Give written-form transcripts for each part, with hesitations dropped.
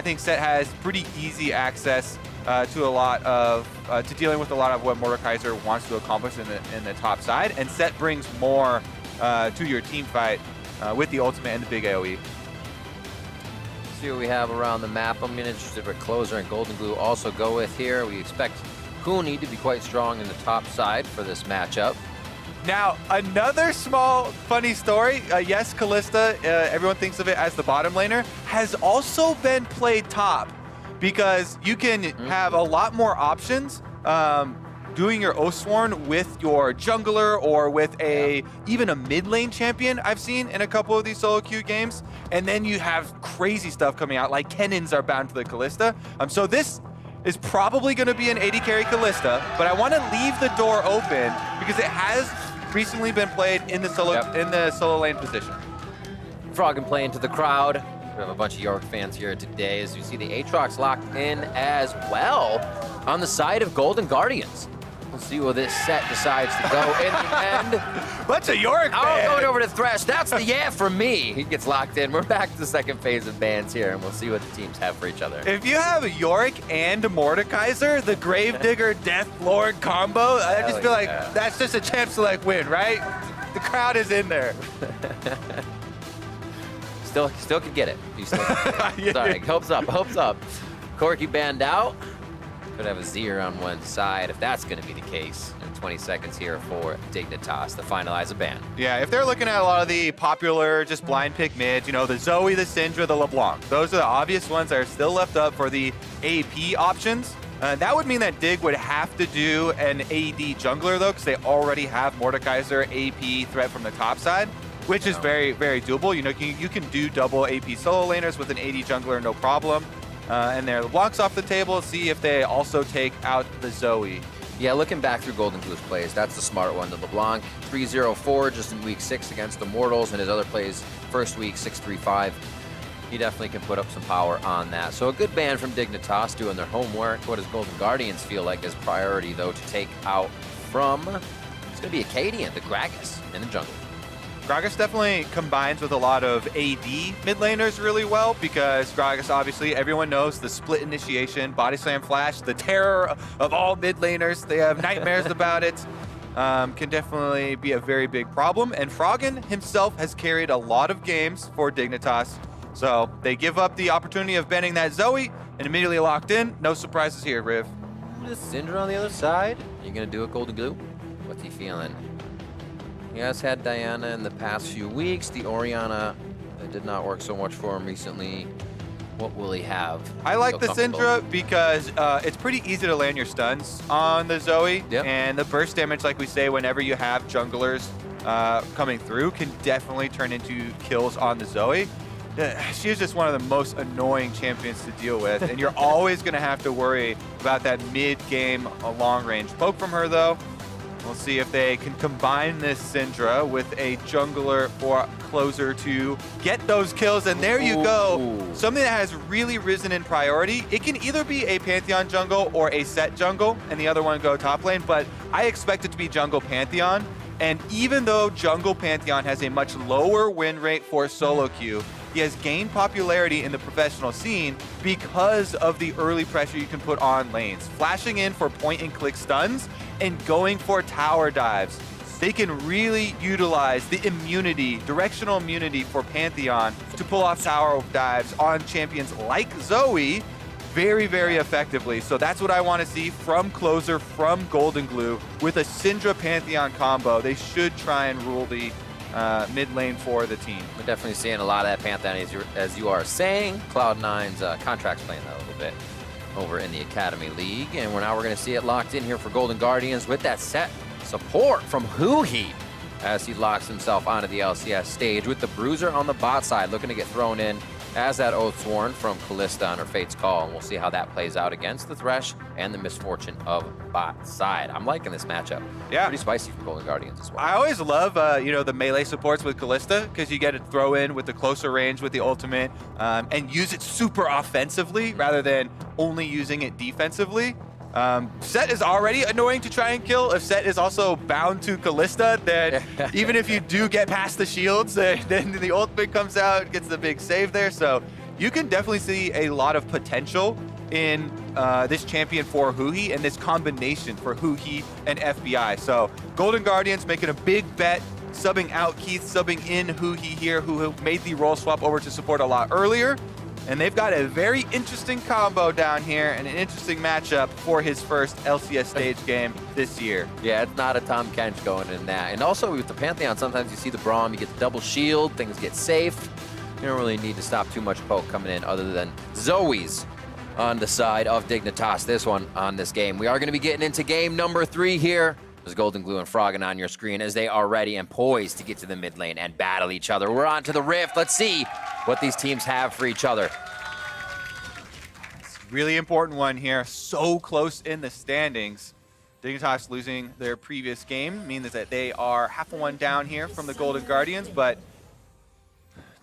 I think Sett has pretty easy access to a lot of to dealing with a lot of what Mordekaiser wants to accomplish in the top side, and Sett brings more to your team fight with the ultimate and the big AoE. See what we have around the map. I'm interested what Closer and Goldenglue also go with here. We expect Huni to be quite strong in the top side for this matchup. Now, another small funny story. Yes, Kalista, everyone thinks of it as the bottom laner, has also been played top because you can have a lot more options doing your Oathsworn with your jungler or with even a mid lane champion I've seen in a couple of these solo queue games. And then you have crazy stuff coming out, like cannons are bound to the Kalista. So this is probably going to be an AD carry Kalista, but I want to leave the door open because it has recently been played in the solo lane position. Froggen playing to the crowd. We have a bunch of York fans here today as you see the Aatrox locked in as well on the side of Golden Guardians. We'll see where this Sett decides to go in the end. Bunch of York fans. Going over to Thresh. That's the yeah from me. He gets locked in. We're back to the second phase of bans here, and we'll see what the teams have for each other. If you have York and Mordekaiser, the Gravedigger Death Lord combo, I just feel like that's just a chance to like win, right? The crowd is in there. Still could get it. You still could get it. Sorry, hopes up. Corki banned out. Could have a Zir on one side if that's going to be the case. And 20 seconds here for Dignitas to finalize a ban. Yeah, if they're looking at a lot of the popular just blind pick mids, you know, the Zoe, the Syndra, the LeBlanc, those are the obvious ones that are still left up for the AP options. That would mean that Dig would have to do an AD jungler though, because they already have Mordekaiser AP threat from the top side, which is very, very doable. You know, you can do double AP solo laners with an AD jungler, no problem. And their LeBlanc's off the table. See if they also take out the Zoe. Yeah, looking back through Goldenglue's plays, that's the smart one. The LeBlanc 3-0-4 just in week 6 against the Mortals, and his other plays first week 6-3-5. He definitely can put up some power on that. So a good ban from Dignitas doing their homework. What does Golden Guardians feel like is priority though to take out from? It's going to be Akaadian, the Gragas in the jungle. Gragas definitely combines with a lot of AD mid laners really well because Gragas, obviously, everyone knows the split initiation, body slam flash, the terror of all mid laners. They have nightmares about it. Can definitely be a very big problem. And Froggen himself has carried a lot of games for Dignitas. So they give up the opportunity of banning that Zoe and immediately locked in. No surprises here, Riv. Syndra on the other side. You going to do it, Goldenglue? What's he feeling? He has had Diana in the past few weeks. The Orianna did not work so much for him recently. What will he have? I like the Syndra because it's pretty easy to land your stuns on the Zoe. Yep. And the burst damage, like we say, whenever you have junglers coming through, can definitely turn into kills on the Zoe. She is just one of the most annoying champions to deal with. And you're always going to have to worry about that mid-game long-range poke from her, though. We'll see if they can combine this Syndra with a jungler or closer to get those kills. And there you go. Something that has really risen in priority. It can either be a Pantheon jungle or a Sett jungle, and the other one go top lane. But I expect it to be jungle Pantheon. And even though jungle Pantheon has a much lower win rate for solo queue, he has gained popularity in the professional scene because of the early pressure you can put on lanes. Flashing in for point-and-click stuns and going for tower dives. They can really utilize the immunity, directional immunity for Pantheon to pull off tower dives on champions like Zoe very, very effectively. So that's what I want to see from Closer, from Goldenglue. With a Syndra Pantheon combo, they should try and rule the mid lane for the team. We're definitely seeing a lot of that Pantheon, as you are saying. Cloud9's contract's playing that a little bit over in the Academy League. And now we're going to see it locked in here for Golden Guardians with that Sett support from Huhi as he locks himself onto the LCS stage with the Bruiser on the bot side, looking to get thrown in as that Oathsworn from Kalista on her Fate's Call. And we'll see how that plays out against the Thresh and the Misfortune of bot side. I'm liking this matchup. Yeah. Pretty spicy for Golden Guardians as well. I always love, you know, the melee supports with Kalista because you get to throw in with the closer range with the ultimate and use it super offensively rather than only using it defensively. Sett is already annoying to try and kill. If Sett is also bound to Kalista, then even if you do get past the shields, then the ultimate comes out, gets the big save there. So you can definitely see a lot of potential in this champion for Huhi and this combination for Huhi and FBI. So Golden Guardians making a big bet, subbing out Keith, subbing in Huhi here, who made the role swap over to support a lot earlier. And they've got a very interesting combo down here and an interesting matchup for his first LCS stage game this year. Yeah, it's not a Tom Kench going in that. And also with the Pantheon, sometimes you see the Braum, you get the double shield, things get safe. You don't really need to stop too much poke coming in other than Zoe's on the side of Dignitas, this one on this game. We are going to be getting into game number 3 here. There's Goldenglue and Froggen on your screen as they are ready and poised to get to the mid lane and battle each other. We're on to the Rift. Let's see what these teams have for each other. It's a really important one here. So close in the standings. Dignitas losing their previous game means that they are half a one down here from the Golden Guardians, but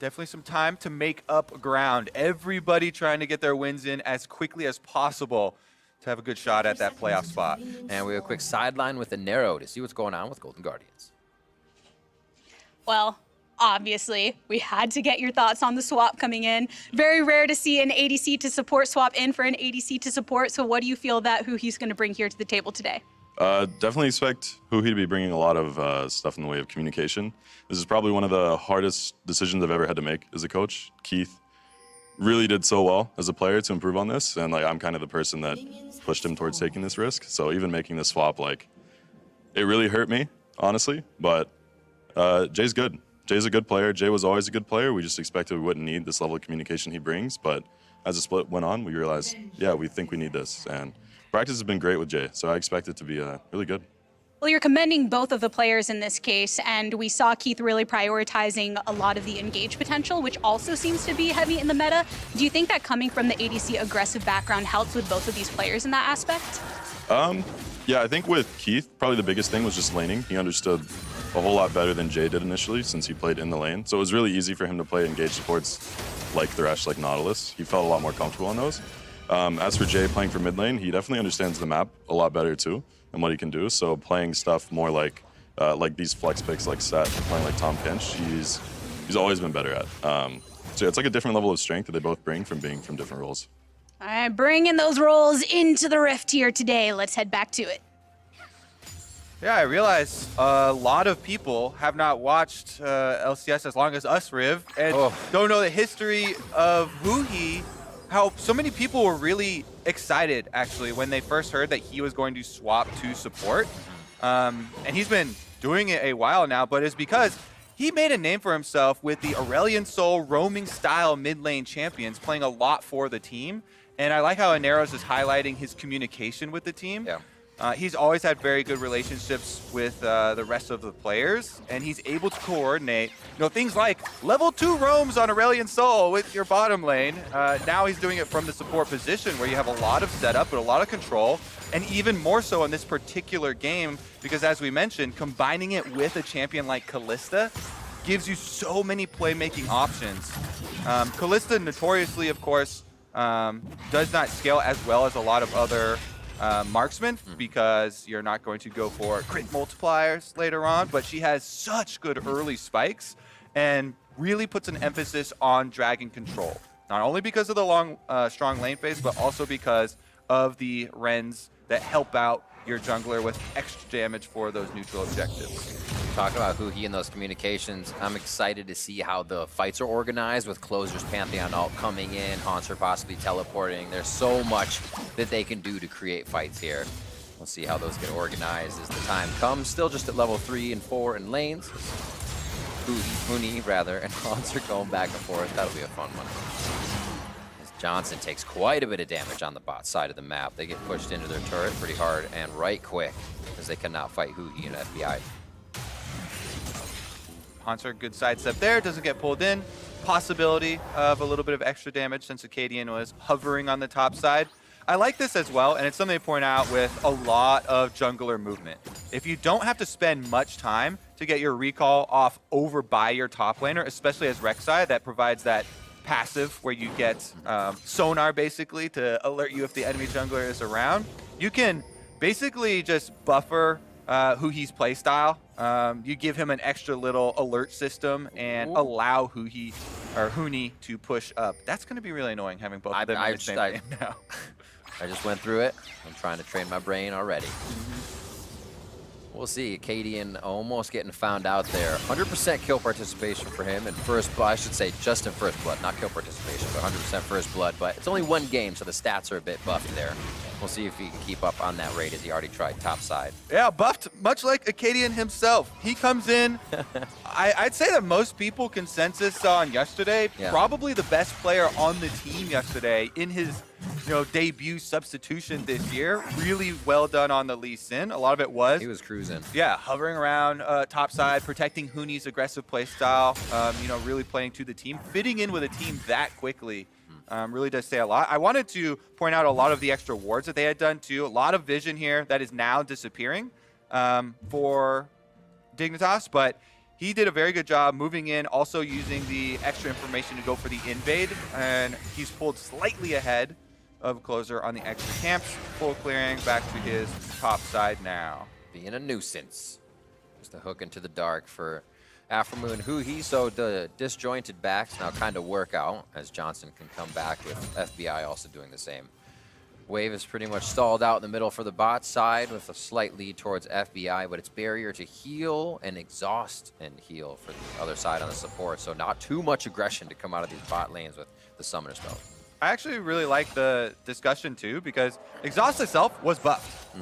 definitely some time to make up ground. Everybody trying to get their wins in as quickly as possible to have a good shot at that playoff spot. And we have a quick sideline with the Narrow to see what's going on with Golden Guardians. Well, obviously, we had to get your thoughts on the swap coming in. Very rare to see an ADC to support swap in for an ADC to support. So what do you feel that Huhi's going to bring here to the table today? Definitely expect Huhi to be bringing a lot of stuff in the way of communication. This is probably one of the hardest decisions I've ever had to make as a coach. Keith really did so well as a player to improve on this, and like I'm kind of the person that pushed him towards taking this risk. So even making this swap, like, it really hurt me, honestly. But Jay's good. Jay's a good player. Jay was always a good player. We just expected we wouldn't need this level of communication he brings. But as the split went on, we realized, yeah, we think we need this. And practice has been great with Jay, so I expect it to be really good. Well, you're commending both of the players in this case, and we saw Keith really prioritizing a lot of the engage potential, which also seems to be heavy in the meta. Do you think that coming from the ADC aggressive background helps with both of these players in that aspect? Yeah, I think with Keith, probably the biggest thing was just laning. He understood a whole lot better than Jay did initially since he played in the lane. So it was really easy for him to play engage supports like Thresh, like Nautilus. He felt a lot more comfortable on those. As for Jay playing for mid lane, he definitely understands the map a lot better too and what he can do. So playing stuff more like these flex picks like Sett, playing like Tom Pinch, he's always been better at. So it's like a different level of strength that they both bring from being from different roles. All right, bringing those roles into the Rift here today. Let's head back to it. Yeah, I realize a lot of people have not watched LCS as long as us, Riv, and don't know the history of Huhi. How so many people were really excited, actually, when they first heard that he was going to swap to support. And he's been doing it a while now, but it's because he made a name for himself with the Aurelion Sol roaming style mid lane champions, playing a lot for the team. And I like how Aneros is highlighting his communication with the team. Yeah. He's always had very good relationships with the rest of the players, and he's able to coordinate, things like level 2 roams on Aurelion Sol with your bottom lane. Now he's doing it from the support position where you have a lot of setup but a lot of control, and even more so in this particular game because, as we mentioned, combining it with a champion like Kalista gives you so many playmaking options. Kalista notoriously, of course, does not scale as well as a lot of other marksman because you're not going to go for crit multipliers later on, but she has such good early spikes and really puts an emphasis on dragon control. Not only because of the long, strong lane phase, but also because of the Rens that help out your jungler with extra damage for those neutral objectives. Talking about Huhi and those communications, I'm excited to see how the fights are organized with closers, Pantheon ult coming in, Hauntzer possibly teleporting. There's so much that they can do to create fights here. We'll see how those get organized as the time comes. Still just at level 3 and 4 in lanes. Huni rather, and Hauntzer going back and forth. That'll be a fun one. As Johnsun takes quite a bit of damage on the bot side of the map. They get pushed into their turret pretty hard and right quick as they cannot fight Huhi and FBI. Hauntzer, good sidestep there, doesn't get pulled in. Possibility of a little bit of extra damage since Akaadian was hovering on the top side. I like this as well, and it's something to point out with a lot of jungler movement. If you don't have to spend much time to get your recall off over by your top laner, especially as Rek'Sai, that provides that passive where you get sonar basically to alert you if the enemy jungler is around, you can basically just buffer Huhi's playstyle. You give him an extra little alert system and allow Huhi or Huni to push up. That's going to be really annoying having both of them in the same game now. I just went through it. I'm trying to train my brain already. We'll see. Akaadian almost getting found out there. 100% kill participation for him in first blood. I should say just in first blood, not kill participation, but 100% first blood. But it's only one game, so the stats are a bit buffed there. We'll see if he can keep up on that rate as he already tried top side. Yeah, buffed, much like Akaadian himself. He comes in, I'd say that most people consensus saw on yesterday, probably the best player on the team yesterday in his debut substitution this year. Really well done on the Lee Sin. A lot of it was. He was cruising. Yeah, hovering around top side, protecting Huni's aggressive play style, really playing to the team, fitting in with a team that quickly. Really does say a lot. I wanted to point out a lot of the extra wards that they had done too. A lot of vision here that is now disappearing for Dignitas, but he did a very good job moving in, also using the extra information to go for the invade, and he's pulled slightly ahead of Closer on the extra camps. Full clearing back to his top side now. Being a nuisance. Just a hook into the dark for Aphromoo and Huhi, so the disjointed backs now kind of work out as Johnsun can come back with FBI also doing the same. Wave is pretty much stalled out in the middle for the bot side with a slight lead towards FBI, but it's barrier to heal and exhaust and heal for the other side on the support, so not too much aggression to come out of these bot lanes with the summoner spell. I actually really like the discussion too, because exhaust itself was buffed.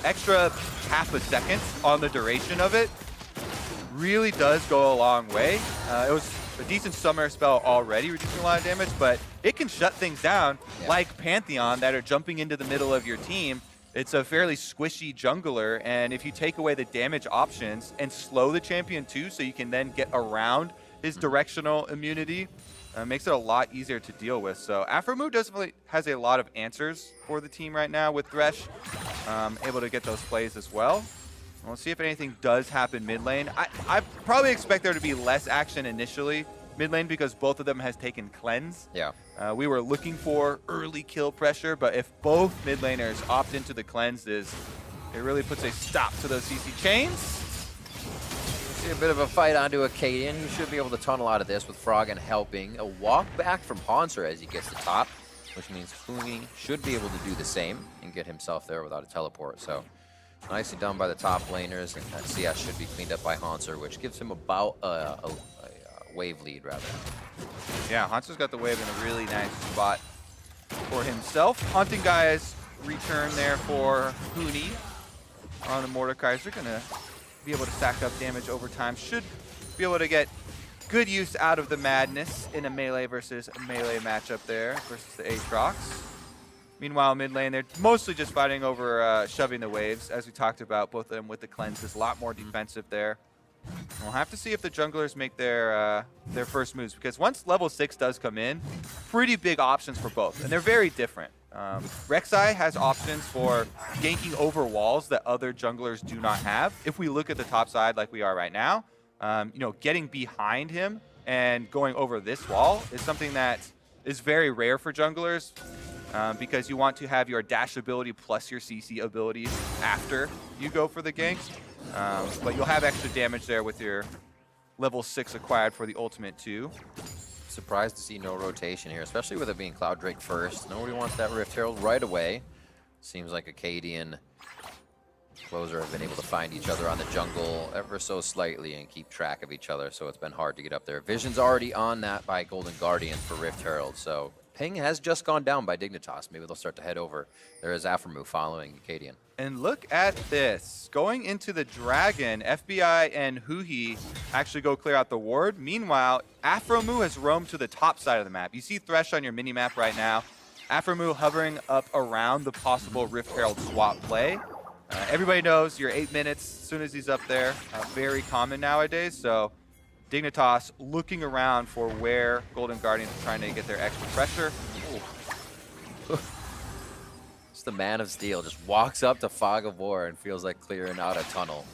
Extra half a second on the duration of it really does go a long way. It was a decent summoner spell already, reducing a lot of damage, but it can shut things down like Pantheon that are jumping into the middle of your team. It's a fairly squishy jungler, and if you take away the damage options and slow the champion too, so you can then get around his directional immunity, makes it a lot easier to deal with. So Aphromoo definitely has a lot of answers for the team right now with Thresh, able to get those plays as well. We'll see if anything does happen mid lane. I probably expect there to be less action initially mid lane because both of them has taken cleanse. Yeah. We were looking for early kill pressure, but if both mid laners opt into the cleanses, it really puts a stop to those CC chains. See a bit of a fight onto Akaadian. He should be able to tunnel out of this with Froggen helping. A walk back from Hauntzer as he gets to top, which means Huni should be able to do the same and get himself there without a teleport. So nicely done by the top laners, and that CS should be cleaned up by Hauntzer, which gives him about a wave lead, rather. Yeah, Hauntzer's got the wave in a really nice spot for himself. Haunting guys return there for Huni on the Mordekaiser. Gonna be able to stack up damage over time. Should be able to get good use out of the madness in a melee versus melee matchup there versus the Aatrox. Meanwhile, mid lane, they're mostly just fighting over shoving the waves. As we talked about, both of them with the cleanses, a lot more defensive there. We'll have to see if the junglers make their first moves, because once level 6 does come in, pretty big options for both, and they're very different. Rek'Sai has options for ganking over walls that other junglers do not have. If we look at the top side like we are right now, getting behind him and going over this wall is something that is very rare for junglers. Because you want to have your dash ability plus your CC abilities after you go for the ganks. But you'll have extra damage there with your level 6 acquired for the ultimate too. Surprised to see no rotation here, especially with it being Cloud Drake first. Nobody wants that Rift Herald right away. Seems like Akaadian Closer have been able to find each other on the jungle ever so slightly and keep track of each other, so it's been hard to get up there. Vision's already on that by Golden Guardian for Rift Herald, so ping has just gone down by Dignitas. Maybe they'll start to head over. There is Aphromoo following Akaadian. And look at this. Going into the Dragon, FBI and Huhi actually go clear out the ward. Meanwhile, Aphromoo has roamed to the top side of the map. You see Thresh on your mini-map right now. Aphromoo hovering up around the possible Rift Herald swap play. Everybody knows your 8 minutes as soon as he's up there. Very common nowadays, so Dignitas looking around for where Golden Guardians are trying to get their extra pressure. It's the Man of Steel, just walks up to Fog of War and feels like clearing out a tunnel.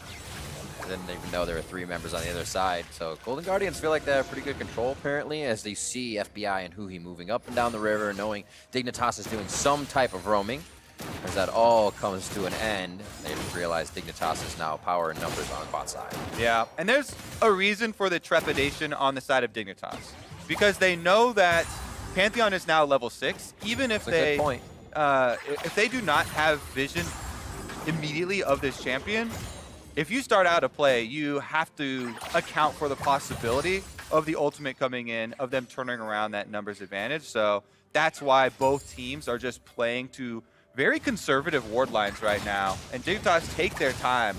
Didn't even know there were 3 members on the other side. So Golden Guardians feel like they have pretty good control apparently as they see FBI and Huhi moving up and down the river, knowing Dignitas is doing some type of roaming. As that all comes to an end, they realize Dignitas is now power and numbers on bot side. Yeah, and there's a reason for the trepidation on the side of Dignitas. because they know that Pantheon is now level 6. Even if That's a good point. if they do not have vision immediately of this champion, if you start out a play, you have to account for the possibility of the ultimate coming in, of them turning around that numbers advantage. So that's why both teams are just playing to very conservative ward lines right now. And Dignitas take their time,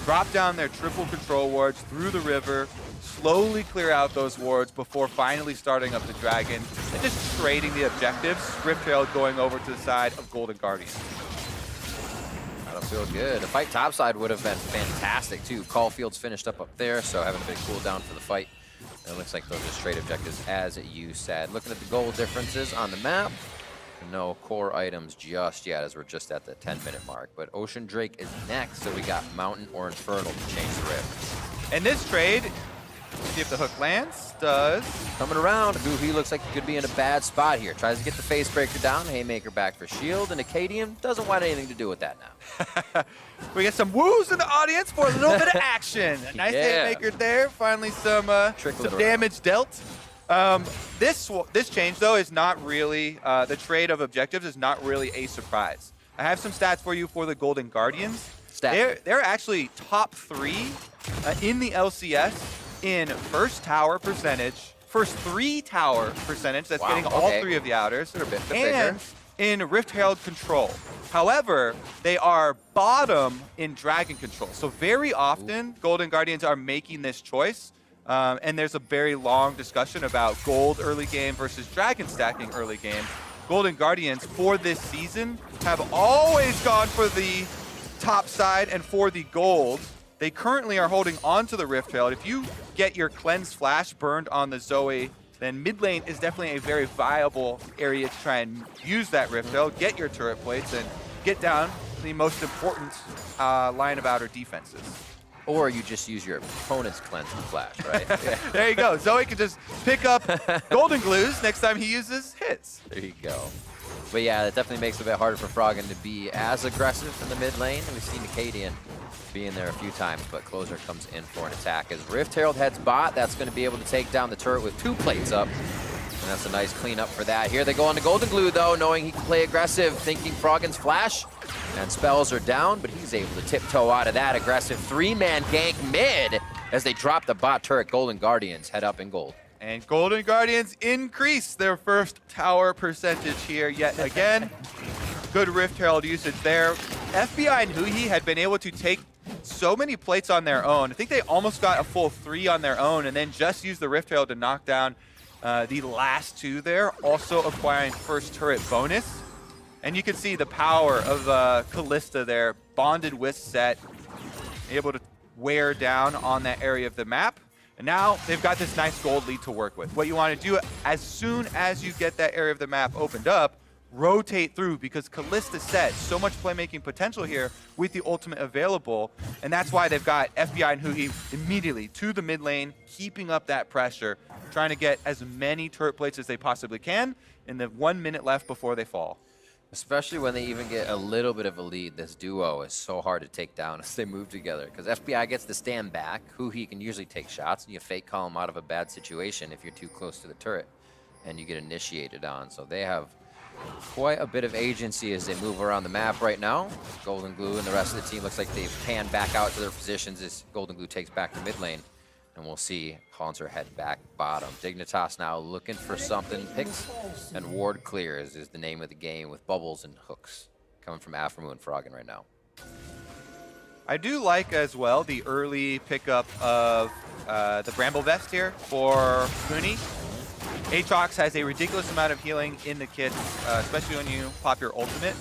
drop down their triple control wards through the river, slowly clear out those wards before finally starting up the dragon and just trading the objectives. Rift-Trail going over to the side of Golden Guardian. That'll feel good. The fight topside would have been fantastic too. Caulfield's finished up there, so having a big cooldown for the fight. And it looks like those are straight objectives, as you said. Looking at the goal differences on the map, no core items just yet, as we're just at the 10-minute mark. But Ocean Drake is next, so we got Mountain or Infernal to change the rift. And this trade, see if the hook lands, does. Coming around, Huhi looks like he could be in a bad spot here. Tries to get the face breaker down, Haymaker back for shield, and Akaadian doesn't want anything to do with that now. We get some woos in the audience for a little bit of action. Nice Haymaker there. Finally some damage dealt. This change, though, is not really, the trade of objectives is not really a surprise. I have some stats for you for the Golden Guardians. They're actually top 3 in the LCS in first tower percentage, first 3 tower percentage, that's getting all 3 of the outers, They're a bit and in Rift Herald control. However, they are bottom in Dragon control. So very often, Golden Guardians are making this choice. And there's a very long discussion about gold early game versus dragon stacking early game. Golden Guardians for this season have always gone for the top side and for the gold. They currently are holding on to the Rift Trail. If you get your Cleanse Flash burned on the Zoe, then mid lane is definitely a very viable area to try and use that Rift Trail, get your turret plates, and get down the most important line of outer defenses. Or you just use your opponent's Cleanse and Flash, right? There you go. Zoe can just pick up Golden Glues next time he uses hits. There you go. But yeah, that definitely makes it a bit harder for Froggen to be as aggressive in the mid lane. We've seen Akaadian being there a few times, but Closer comes in for an attack. As Rift Herald heads bot, that's going to be able to take down the turret with 2 plates up. And that's a nice cleanup for that. Here they go on to Goldenglue, though, knowing he can play aggressive, thinking Froggen's flash and spells are down, but he's able to tiptoe out of that aggressive 3-man gank mid as they drop the bot turret. Golden Guardians head up in gold. And Golden Guardians increase their first tower percentage here yet again. Good Rift Herald usage there. FBI and Huhi had been able to take so many plates on their own. I think they almost got a full 3 on their own and then just used the Rift Herald to knock down the last 2 there, also acquiring first turret bonus. And you can see the power of Kalista there, bonded with Sett, able to wear down on that area of the map. And now they've got this nice gold lead to work with. What you want to do as soon as you get that area of the map opened up, rotate through, because Kalista Sett, so much playmaking potential here with the ultimate available. And that's why they've got FBI and Huhi immediately to the mid lane, keeping up that pressure, trying to get as many turret plates as they possibly can in the 1 minute left before they fall. Especially when they even get a little bit of a lead. This duo is so hard to take down as they move together, because FBI gets to stand back. Huhi can usually take shots, and you fake call him out of a bad situation if you're too close to the turret, and you get initiated on. So they have quite a bit of agency as they move around the map right now. Goldenglue and the rest of the team looks like they've panned back out to their positions as Goldenglue takes back the mid lane. And we'll see Hauntzer head back bottom. Dignitas now looking for something. Picks and ward clears is the name of the game, with bubbles and hooks coming from Aphromoo and Froggen right now. I do like as well the early pickup of the Bramble Vest here for Huni. Aatrox has a ridiculous amount of healing in the kit, especially when you pop your ultimate.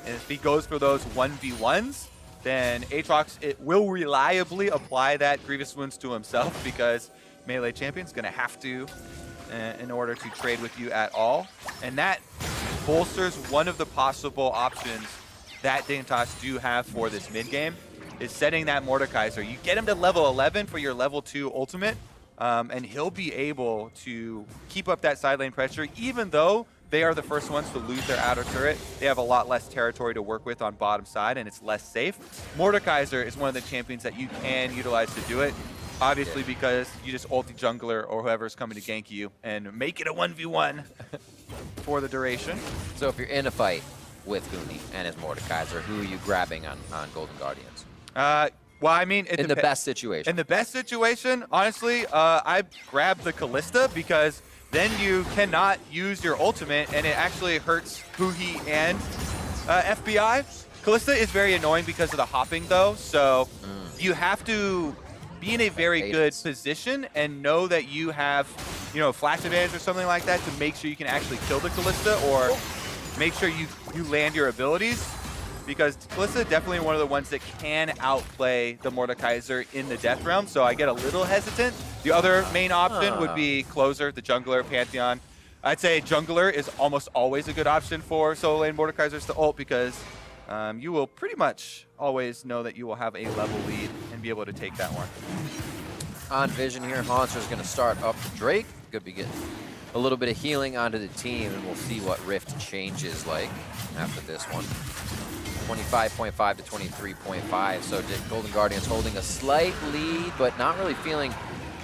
And if he goes for those 1v1s, then Aatrox, it will reliably apply that Grievous Wounds to himself, because melee champion's going to have to in order to trade with you at all. And that bolsters one of the possible options that Dignitas do have for this mid game, is setting that Mordekaiser. You get him to level 11 for your level 2 ultimate, and he'll be able to keep up that side lane pressure, even though they are the first ones to lose their outer turret. They have a lot less territory to work with on bottom side, and it's less safe. Mordekaiser is one of the champions that you can utilize to do it. obviously, because you just ult the jungler or whoever's coming to gank you and make it a 1v1 for the duration. So if you're in a fight with Huni and his Mordekaiser, who are you grabbing on Golden Guardians? Well, I mean, in the best situation. In the best situation, honestly, I grab the Kalista because then you cannot use your ultimate and it actually hurts Huhi and FBI. Kalista is very annoying because of the hopping though, so you have to be in a very good position and know that you have, you know, flash advantage or something like that to make sure you can actually kill the Kalista or make sure you land your abilities. Because Kalista is definitely one of the ones that can outplay the Mordekaiser in the death realm, so I get a little hesitant. The other main option would be closer, the jungler, Pantheon. I'd say jungler is almost always a good option for solo lane Mordekaisers to ult because you will pretty much always know that you will have a level lead and be able to take that one. On vision here, Hauntzer is going to start up the Drake. Could be getting a little bit of healing onto the team, and we'll see what Rift changes like after this one. 25.5 to 23.5, so Golden Guardians holding a slight lead, but not really feeling,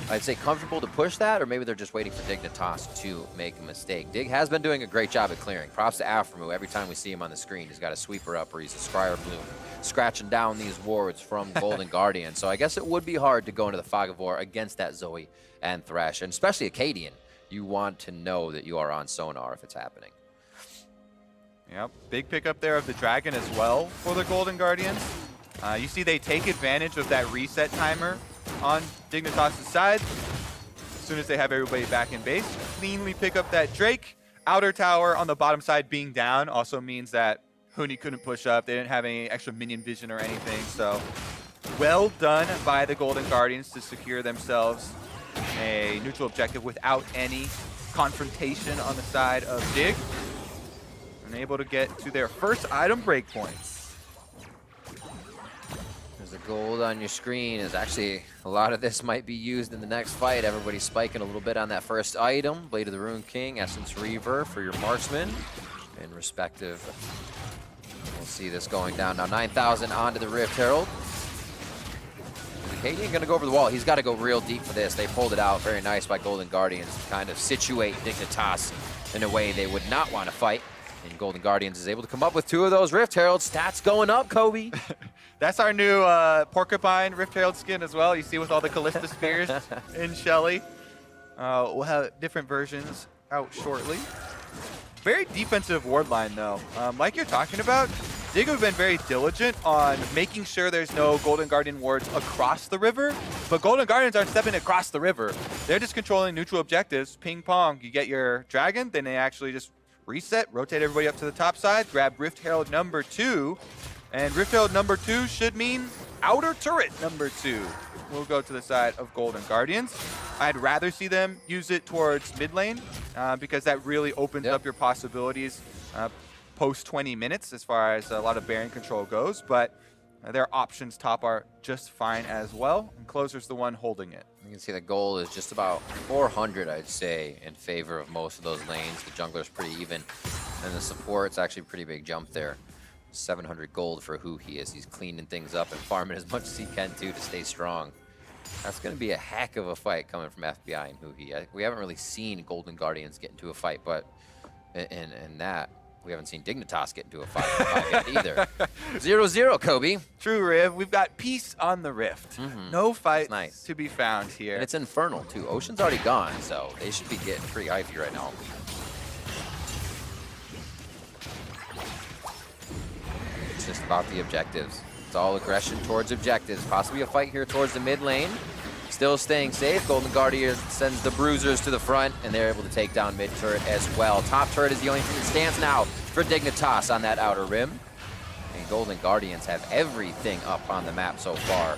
I'd say, comfortable to push that, or maybe they're just waiting for Dignitas to make a mistake. Dig has been doing a great job at clearing. Props to Aphromoo. Every time we see him on the screen, he's got a sweeper up, or he's a Scryer Bloom, scratching down these wards from Golden Guardian. So I guess it would be hard to go into the Fog of War against that Zoe and Thresh, and especially Akaadian. You want to know that you are on sonar if it's happening. Yep, big pickup there of the Dragon as well for the Golden Guardians. You see they take advantage of that reset timer on Dignitas' side. As soon as they have everybody back in base, cleanly pick up that Drake. Outer tower on the bottom side being down also means that Huni couldn't push up. They didn't have any extra minion vision or anything, so well done by the Golden Guardians to secure themselves a neutral objective without any confrontation on the side of Dig. And able to get to their first item breakpoints. There's a gold on your screen. Is actually a lot of this might be used in the next fight. Everybody's spiking a little bit on that first item. Blade of the Rune King, Essence Reaver for your marksman in respective. We'll see this going down now. 9,000 onto the Rift Herald. Akaadian gonna go over the wall. He's got to go real deep for this. They pulled it out. Very nice by Golden Guardians to kind of situate Dignitas in a way they would not want to fight. And Golden Guardians is able to come up with 2 of those Rift Heralds. Stats going up, Kobe. That's our new Porcupine Rift Herald skin as well. You see with all the Kalista spears in Shelly. We'll have different versions out shortly. Very defensive ward line though. Like you're talking about, Dig have been very diligent on making sure there's no Golden Guardian wards across the river, but Golden Guardians aren't stepping across the river. They're just controlling neutral objectives. Ping pong, you get your dragon, then they actually just reset, rotate everybody up to the top side, grab Rift Herald number 2, and Rift Herald number 2 should mean outer turret number 2. We'll go to the side of Golden Guardians. I'd rather see them use it towards mid lane because that really opens up your possibilities post 20 minutes as far as a lot of Baron control goes, but their options top are just fine as well, and Closer's the one holding it. You can see the goal is just about 400, I'd say, in favor of most of those lanes. The jungler's pretty even, and the support's actually a pretty big jump there. 700 gold for Huhi as he's cleaning things up and farming as much as he can too to stay strong. That's going to be a heck of a fight coming from FBI and Huhi. We haven't really seen Golden Guardians get into a fight, but in that, we haven't seen Dignitas get into a fight yet either. 0-0, Kobe. True, Riv. We've got peace on the Rift. No fights to be found here. And it's infernal, too. Ocean's already gone, so they should be getting pretty hypey right now. It's just about the objectives. It's all aggression towards objectives. Possibly a fight here towards the mid lane. Still staying safe. Golden Guardian sends the bruisers to the front, and they're able to take down mid turret as well. Top turret is the only thing that stands now for Dignitas on that outer rim. And Golden Guardians have everything up on the map so far.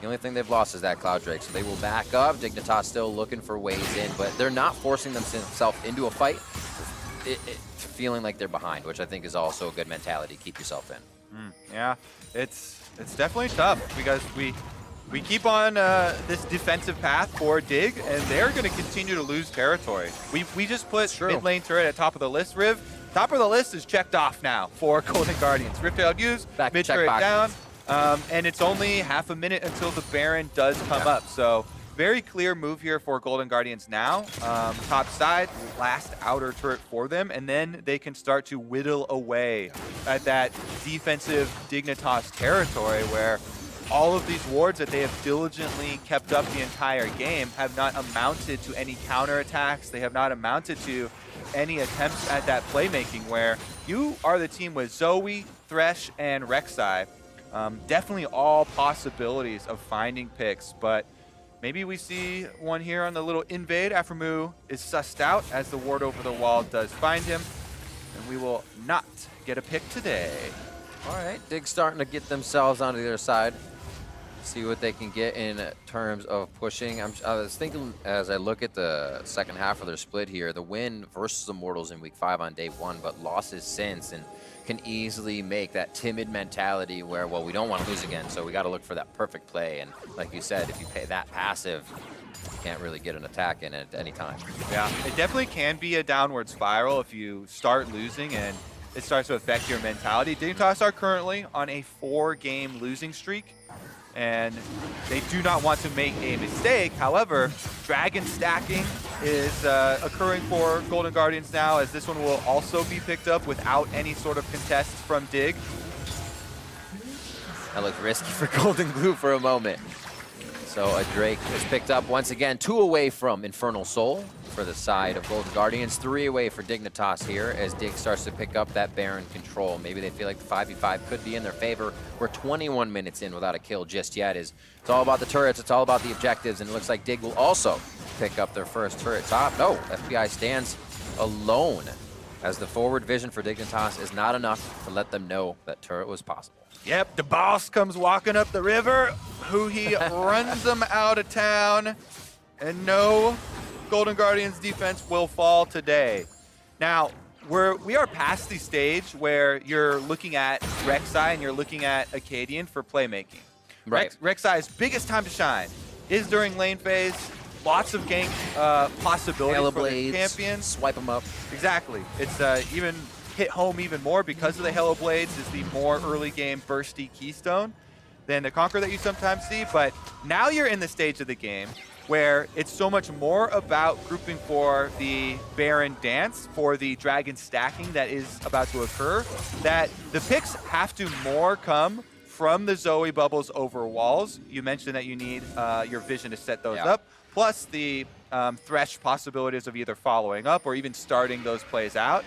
The only thing they've lost is that Cloud Drake, so they will back up. Dignitas still looking for ways in, but they're not forcing themselves into a fight, feeling like they're behind, which I think is also a good mentality. Keep yourself in. Yeah, it's definitely tough because we keep on this defensive path for Dig, and they're going to continue to lose territory. We just put mid lane turret at top of the list, Riv. Top of the list is checked off now for Golden Guardians. Rift Herald used, mid turret down. And it's only half a minute until the Baron does come up. So very clear move here for Golden Guardians now. Top side, last outer turret for them, and then they can start to whittle away at that defensive Dignitas territory where all of these wards that they have diligently kept up the entire game have not amounted to any counterattacks. They have not amounted to any attempts at that playmaking where you are the team with Zoe, Thresh, and Rek'Sai. Definitely all possibilities of finding picks, but maybe we see one here on the little invade. Aphromoo is sussed out as the ward over the wall does find him, and we will not get a pick today. All right, Dig's starting to get themselves onto the other side. See what they can get in terms of pushing. I was thinking as I look at the second half of their split here, the win versus Immortals in week 5 on day 1, but losses since, and can easily make that timid mentality where, well, we don't want to lose again, so we got to look for that perfect play. And like you said, if you pay that passive, you can't really get an attack in at any time. Yeah, it definitely can be a downward spiral if you start losing and it starts to affect your mentality. Dignitas are currently on a 4-game losing streak, and they do not want to make a mistake. However, dragon stacking is occurring for Golden Guardians now, as this one will also be picked up without any sort of contest from Dig. That looked risky for Goldenglue for a moment. So a Drake is picked up once again, 2 away from Infernal Soul for the side of Golden Guardians, 3 away for Dignitas here as Dig starts to pick up that Baron control. Maybe they feel like the 5v5 could be in their favor. We're 21 minutes in without a kill just yet. It's all about the turrets, it's all about the objectives, and it looks like Dig will also pick up their first turret top. No, FBI stands alone as the forward vision for Dignitas is not enough to let them know that turret was possible. Yep, the boss comes walking up the river. Huhi runs them out of town. And no, Golden Guardians defense will fall today. Now, we are past the stage where you're looking at Rek'Sai and you're looking at Akaadian for playmaking. Right. Rek'Sai's biggest time to shine is during lane phase. Lots of gank possibilities for the champions. Swipe them up. Exactly. It's even hit home even more because of the Hello Blades is the more early game bursty keystone than the Conqueror that you sometimes see. But now you're in the stage of the game where it's so much more about grouping for the Baron dance, for the dragon stacking that is about to occur, that the picks have to more come from the Zoe bubbles over walls. You mentioned that you need your vision to set those up, plus the Thresh possibilities of either following up or even starting those plays out.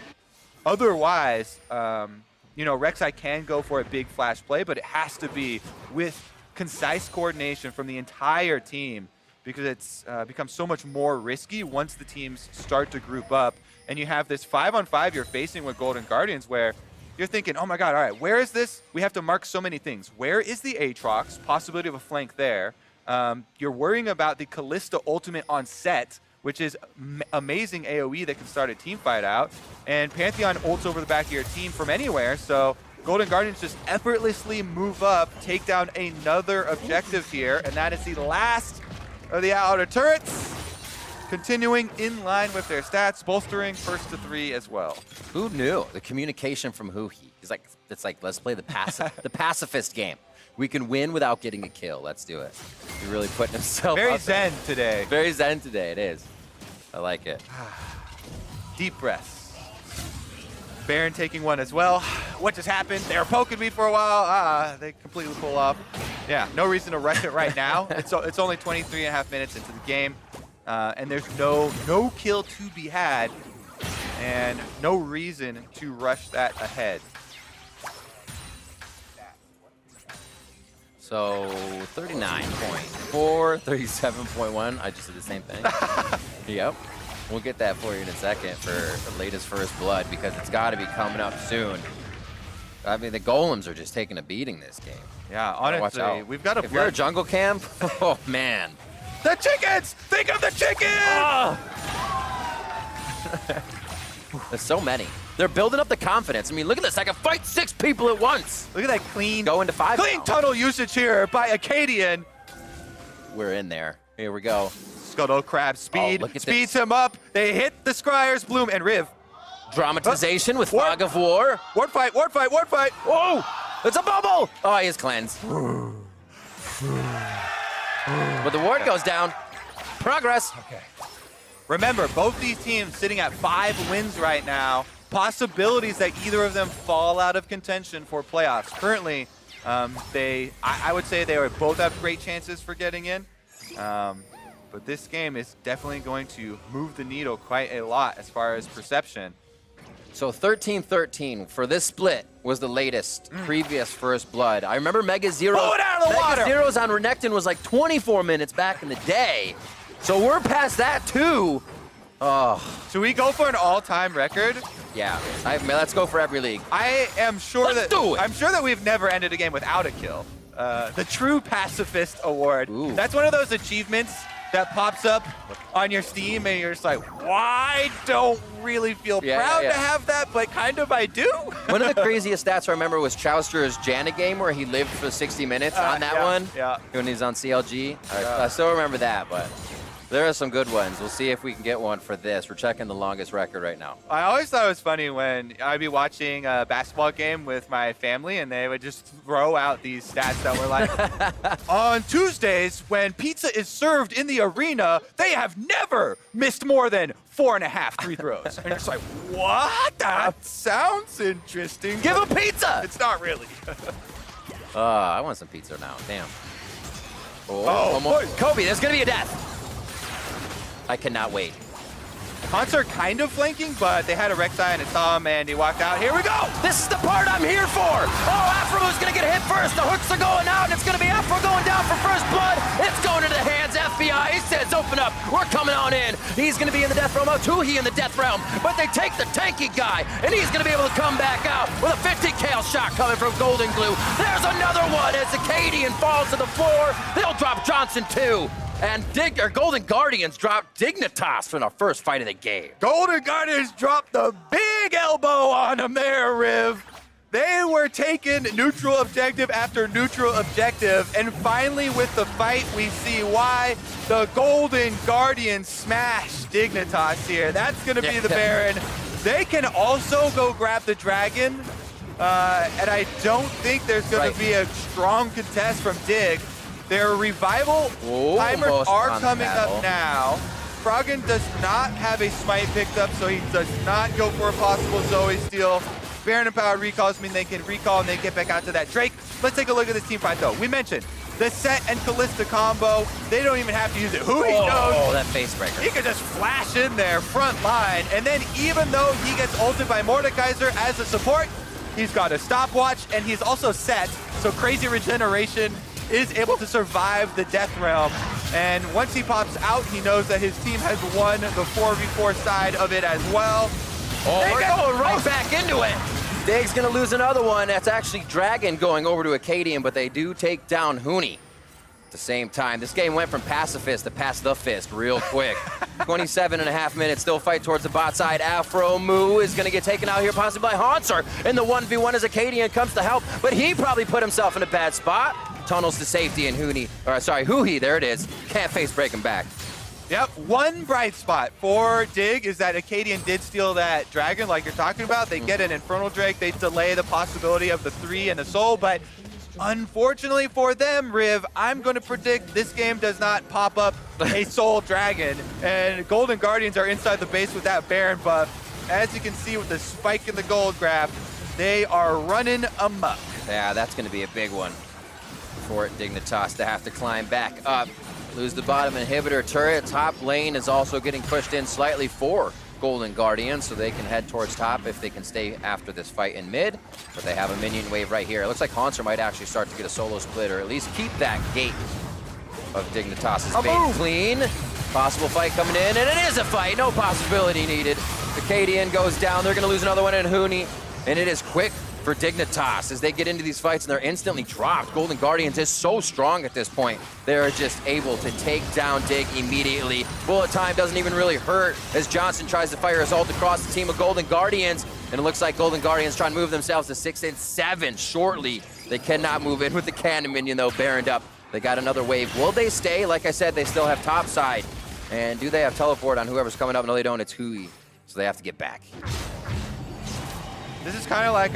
Otherwise, you know, Rek'Sai can go for a big flash play, but it has to be with concise coordination from the entire team, because it's becomes so much more risky once the teams start to group up. And you have this 5-on-5 you're facing with Golden Guardians where you're thinking, oh my god, all right, where is this? We have to mark so many things. Where is the Aatrox? Possibility of a flank there. You're worrying about the Kalista ultimate on Sett, which is amazing AoE that can start a team fight out. And Pantheon ults over the back of your team from anywhere, so Golden Guardians just effortlessly move up, take down another objective here, and that is the last of the outer turrets. Continuing in line with their stats, bolstering first to 3 as well. Who knew? The communication from Huhi. He's like, it's like, let's play the pacifist game. We can win without getting a kill. Let's do it. He's really putting himself Very out there. zen today. Very zen today, it is. I like it. Deep breaths. Baron taking one as well. What just happened? They were poking me for a while. They completely pull off. Yeah, no reason to rush it right now. It's only 23.5 minutes into the game, and there's no kill to be had, and no reason to rush that ahead. So 39.4, 37.1. I just did the same thing. Yep. We'll get that for you in a second for the latest first blood, because it's got to be coming up soon. I mean, the golems are just taking a beating this game. Yeah, honestly, we've got a If you're a jungle camp, oh man. The chickens! Think of the chickens! Oh. There's so many. They're building up the confidence. I mean, look at this. I can fight 6 people at once. Look at that clean, Go into 5 clean now. tunnel usage here by Akaadian. We're in there. Here we go. Scuttle Crab speed, look at speeds this. him up. They hit the Scryer's Bloom and Riv. Dramatization with Ward. Fog of War. Ward fight, ward fight, ward fight. Whoa! It's a bubble! Oh, he is cleansed. But the ward goes down. Progress. Okay. Remember, both these teams sitting at 5 wins right now. Possibilities that either of them fall out of contention for playoffs. Currently, I would say they both have great chances for getting in. But this game is definitely going to move the needle quite a lot as far as perception. So 13-13 for this split was the latest previous First Blood. I remember Mega Zero. Blow it out of the water! Mega Zero's on Renekton was like 24 minutes back in the day. So we're past that too. Oh. Should we go for an all-time record? Yeah, let's go for every league. I am sure I'm sure that we've never ended a game without a kill. The True Pacifist Award. Ooh. That's one of those achievements that pops up on your Steam and you're just like, why don't really feel proud to have that, but kind of I do. One of the craziest stats I remember was Chowster's Janna game where he lived for 60 minutes on that one. Yeah. When he's on CLG. I still remember that, but there are some good ones. We'll see if we can get one for this. We're checking the longest record right now. I always thought it was funny when I'd be watching a basketball game with my family and they would just throw out these stats that were like, on Tuesdays when pizza is served in the arena, they have never missed more than 4.5 free throws. And you're just like, what? That sounds interesting. Give him pizza! It's not really. I want some pizza now. Damn. Oh, Kobe, there's going to be a death. I cannot wait. Hauntzer kind of flanking, but they had a Rek'Sai and it saw him and he walked out. Here we go! This is the part I'm here for! Oh, Aphromoo's gonna get hit first. The hooks are going out and it's gonna be Aphro going down for First Blood. It's going into the hands. FBI, he says, open up. We're coming on in. He's gonna be in the death realm. Huhi in the death realm. But they take the tanky guy and he's gonna be able to come back out with a 50 kale shot coming from Goldenglue. There's another one as Akaadian falls to the floor. They'll drop Johnsun too. And Golden Guardians dropped Dignitas for the first fight of the game. Golden Guardians dropped the big elbow on him there, Riv. They were taking neutral objective after neutral objective, and finally with the fight, we see why the Golden Guardians smash Dignitas here. That's gonna be the Baron. They can also go grab the Dragon, and I don't think there's gonna be a strong contest from Dig. Their revival timers are coming up now. Froggen does not have a smite picked up, so he does not go for a possible Zoe steal. Baron and Power recalls mean they can recall and they get back out to that Drake. Let's take a look at this team fight though. We mentioned the Sett and Kalista combo. They don't even have to use it. Huhi knows. Oh, that face breaker. He can just flash in there, front line. And then even though he gets ulted by Mordekaiser as a support, he's got a stopwatch and he's also Sett. So crazy regeneration is able to survive the death realm. And once he pops out, he knows that his team has won the 4v4 side of it as well. Oh, we're going right back into it. Dig's gonna lose another one. That's actually Dragon going over to Akaadian, but they do take down Huni. At the same time, this game went from pacifist to pass the fist real quick. 27.5 minutes, still fight towards the bot side. Aphromoo is gonna get taken out here possibly by Hauntzer. And the 1v1 as Akaadian comes to help, but he probably put himself in a bad spot. Tunnels to safety and Huhi, there it is. Can't face break him back. Yep, one bright spot for Dig is that Akaadian did steal that Dragon like you're talking about. They get an Infernal Drake, they delay the possibility of the 3 and the Soul, but unfortunately for them, Riv, I'm going to predict this game does not pop up a Soul Dragon, and Golden Guardians are inside the base with that Baron buff. As you can see with the spike in the gold grab, they are running amok. Yeah, that's going to be a big one for Dignitas to have to climb back up. Lose the bottom inhibitor turret. Top lane is also getting pushed in slightly for Golden Guardians, so they can head towards top if they can stay after this fight in mid. But they have a minion wave right here. It looks like Hauntzer might actually start to get a solo split, or at least keep that gate of Dignitas' bait clean. Possible fight coming in, and it is a fight. No possibility needed. Akaadian goes down. They're going to lose another one in Huni, and it is quick for Dignitas as they get into these fights and they're instantly dropped. Golden Guardians is so strong at this point. They're just able to take down Dig immediately. Bullet time doesn't even really hurt as Johnsun tries to fire his ult across the team of Golden Guardians. And it looks like Golden Guardians trying to move themselves to 6 and 7 shortly. They cannot move in with the cannon minion though, baroned up. They got another wave. Will they stay? Like I said, they still have top side. And do they have teleport on whoever's coming up? No, they don't. It's Huhi. So they have to get back. This is kind of like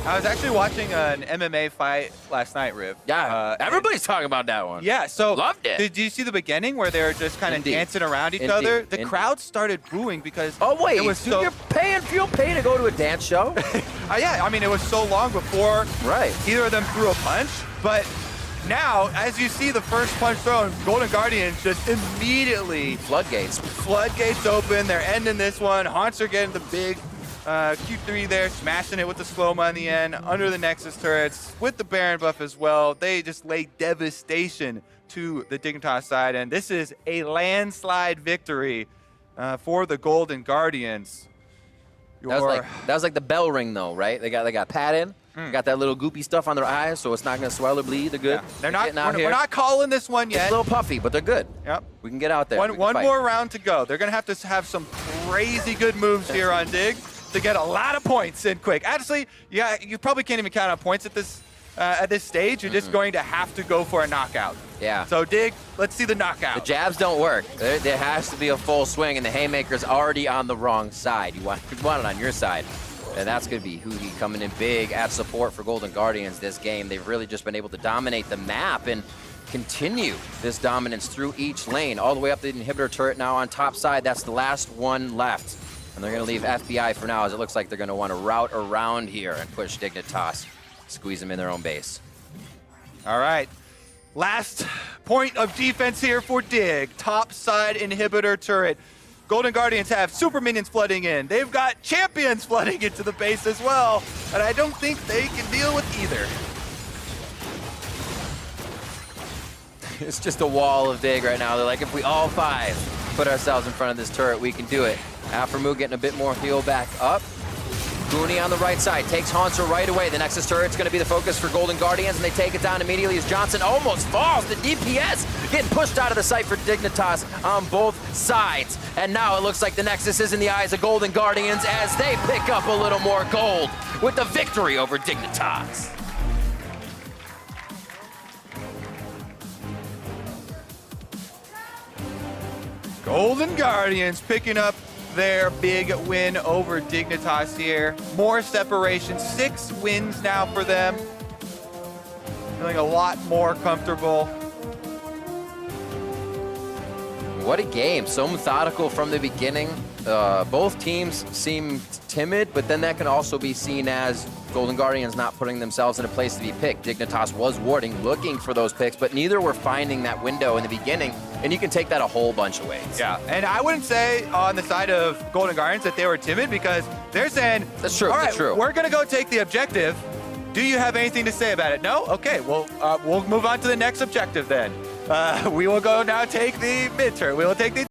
I was actually watching an MMA fight last night, Riv. Yeah, everybody's talking about that one. Yeah, so Loved it. Did you see the beginning where they were just kind of Indeed. dancing around each Indeed. other? The Indeed. crowd started booing because Oh wait, it was dude, so you're paying to go to a dance show? yeah, I mean it was so long before Right. either of them threw a punch, but now as you see the first punch thrown, Golden Guardians just immediately Floodgates. open. They're ending this one. Hauntzer getting the big Q3 there, smashing it with the slow-mo on the end, under the Nexus turrets, with the Baron buff as well. They just lay devastation to the Dignitas side, and this is a landslide victory for the Golden Guardians. That was like the bell ring though, right? They got padded, got that little goopy stuff on their eyes, so it's not gonna swell or bleed. They're good. Yeah. We're not calling this one yet. It's a little puffy, but they're good. Yep. We can get out there. One more round to go. They're gonna have to have some crazy good moves here on Dig to get a lot of points in quick. Actually, yeah, you probably can't even count on points at this stage. You're just going to have to go for a knockout. Yeah. So Dig, let's see the knockout. The jabs don't work. There has to be a full swing, and the haymaker's already on the wrong side. You want it on your side. And that's going to be Huhi coming in big at support for Golden Guardians this game. They've really just been able to dominate the map and continue this dominance through each lane, all the way up the inhibitor turret now on top side. That's the last one left. And they're going to leave FBI for now, as it looks like they're going to want to route around here and push Dignitas, squeeze them in their own base. All right. Last point of defense here for Dig. Top side inhibitor turret. Golden Guardians have super minions flooding in. They've got champions flooding into the base as well. And I don't think they can deal with either. It's just a wall of Dig right now. They're like, if we all five put ourselves in front of this turret, we can do it. Aphromoo getting a bit more heal back up. Huni on the right side takes Hauntzer right away. The Nexus turret's going to be the focus for Golden Guardians, and they take it down immediately as Johnsun almost falls. The DPS getting pushed out of the sight for Dignitas on both sides. And now it looks like the Nexus is in the eyes of Golden Guardians as they pick up a little more gold with the victory over Dignitas. Golden Guardians picking up their big win over Dignitas here. More separation, 6 wins now for them. Feeling a lot more comfortable. What a game, so methodical from the beginning. Both teams seem timid, but then that can also be seen as Golden Guardians not putting themselves in a place to be picked. Dignitas was warding, looking for those picks, but neither were finding that window in the beginning, and you can take that a whole bunch of ways. Yeah, and I wouldn't say on the side of Golden Guardians that they were timid, because they're saying, That's true, all right, that's true. We're gonna go take the objective. Do you have anything to say about it? No? Okay, well, we'll move on to the next objective then. We will go now take the mid turret. We will take the